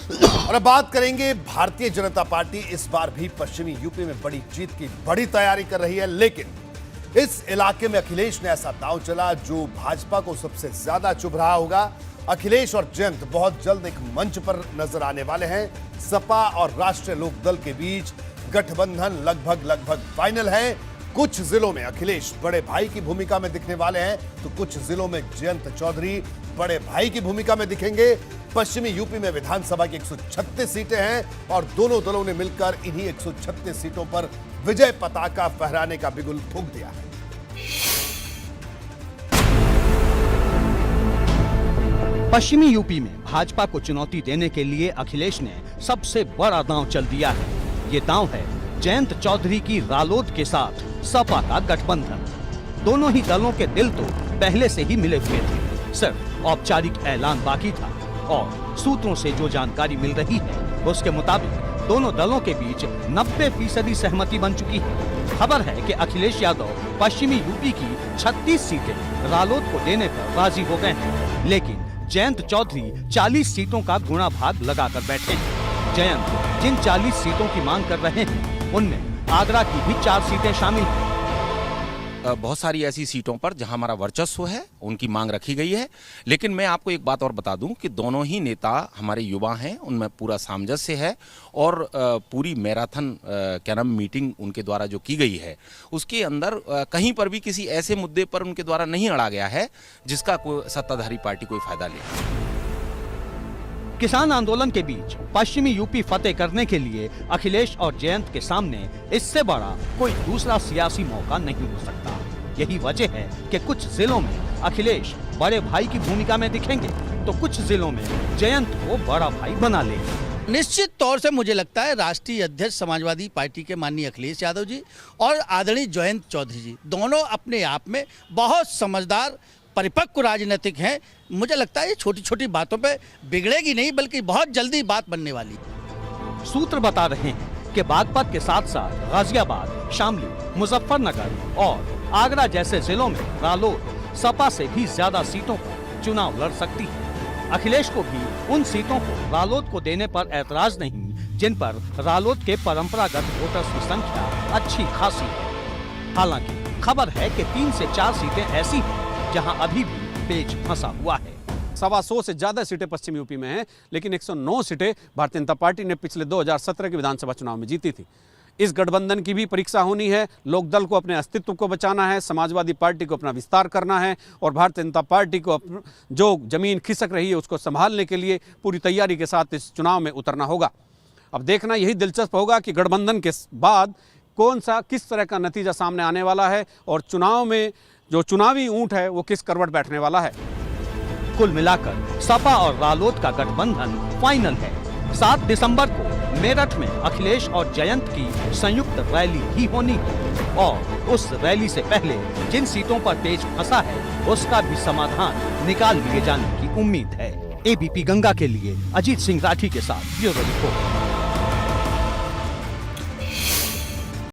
और अब बात करेंगे भारतीय जनता पार्टी इस बार भी पश्चिमी यूपी में बड़ी जीत की बड़ी तैयारी कर रही है, लेकिन इस इलाके में अखिलेश ने ऐसा दांव चला जो भाजपा को सबसे ज्यादा चुभ रहा होगा। अखिलेश और जयंत बहुत जल्द एक मंच पर नजर आने वाले हैं। सपा और राष्ट्रीय लोकदल के बीच गठबंधन लगभग फाइनल है। कुछ जिलों में अखिलेश बड़े भाई की भूमिका में दिखने वाले हैं, तो कुछ जिलों में जयंत चौधरी बड़े भाई की भूमिका में दिखेंगे। पश्चिमी यूपी में विधानसभा की 136 सीटें हैं और दोनों दलों ने मिलकर इन्हीं 136 सीटों पर विजय पताका फहराने का बिगुल फूंक दिया है। पश्चिमी यूपी में भाजपा को चुनौती देने के लिए अखिलेश ने सबसे बड़ा दांव चल दिया है। ये दांव है जयंत चौधरी की रालोद के साथ सपा का गठबंधन। दोनों ही दलों के दिल तो पहले से ही मिले हुए थे, सिर्फ औपचारिक ऐलान बाकी था। और सूत्रों से जो जानकारी मिल रही है उसके मुताबिक दोनों दलों के बीच 90% सहमति बन चुकी है। खबर है कि अखिलेश यादव पश्चिमी यूपी की 36 सीटें रालोद को देने पर राजी हो गए हैं, लेकिन जयंत चौधरी 40 सीटों का गुणा भाग लगाकर बैठे हैं। जयंत जिन 40 सीटों की मांग कर रहे हैं उनमें आगरा की भी 4 सीटें शामिल हैं। बहुत सारी ऐसी सीटों पर जहां हमारा वर्चस्व है उनकी मांग रखी गई है, लेकिन मैं आपको एक बात और बता दूं कि दोनों ही नेता हमारे युवा हैं, उनमें पूरा सामंजस्य है और पूरी मैराथन मीटिंग उनके द्वारा जो की गई है उसके अंदर कहीं पर भी किसी ऐसे मुद्दे पर उनके द्वारा नहीं अड़ा गया है जिसका कोई सत्ताधारी पार्टी कोई फायदा ले। किसान आंदोलन के बीच पश्चिमी यूपी फतेह करने के लिए अखिलेश और जयंत के सामने इससे बड़ा कोई दूसरा सियासी मौका नहीं हो सकता। यही वजह है कि कुछ जिलों में अखिलेश बड़े भाई की भूमिका में दिखेंगे, तो कुछ जिलों में जयंत को बड़ा भाई बना लेंगे। निश्चित तौर से मुझे लगता है राष्ट्रीय अध्यक्ष समाजवादी पार्टी के माननीय अखिलेश यादव जी और आदरणीय जयंत चौधरी जी दोनों अपने आप में बहुत समझदार परिपक्व राजनीतिक हैं। मुझे लगता है ये छोटी छोटी बातों पे बिगड़ेगी नहीं, बल्कि बहुत जल्दी बात बनने वाली। सूत्र बता रहे हैं कि बागपत के साथ साथ गाजियाबाद, शामली, मुजफ्फरनगर और आगरा जैसे जिलों में रालोद सपा से भी ज्यादा सीटों पर चुनाव लड़ सकती है। अखिलेश को भी उन सीटों को रालोद को देने पर ऐतराज नहीं जिन पर रालोद के परंपरागत वोटर्स की संख्या अच्छी खासी है। हालांकि खबर है कि 3 से 4 सीटें ऐसी हैं जहां अभी भी पेच फंसा हुआ है। 125 से ज्यादा सीटें पश्चिम यूपी में हैं, लेकिन 109 सीटें भारतीय जनता पार्टी ने पिछले 2017 के विधानसभा चुनाव में जीती थी। इस गठबंधन की भी परीक्षा होनी है। लोकदल को अपने अस्तित्व को बचाना है, समाजवादी पार्टी को अपना विस्तार करना है और भारतीय जनता पार्टी को जो जमीन खिसक रही है उसको संभालने के लिए पूरी तैयारी के साथ इस चुनाव में उतरना होगा। अब देखना यही दिलचस्प होगा कि गठबंधन के बाद किस तरह का नतीजा सामने आने वाला है और चुनाव में जो चुनावी ऊंट है वो किस करवट बैठने वाला है। कुल मिलाकर सपा और रालोद का गठबंधन फाइनल है। 7 दिसंबर को मेरठ में अखिलेश और जयंत की संयुक्त रैली ही होनी है और उस रैली से पहले जिन सीटों पर पेच फंसा है उसका भी समाधान निकाल लिए जाने की उम्मीद है। एबीपी गंगा के लिए अजीत सिंह राठी के साथ ब्यूरो रिपोर्ट।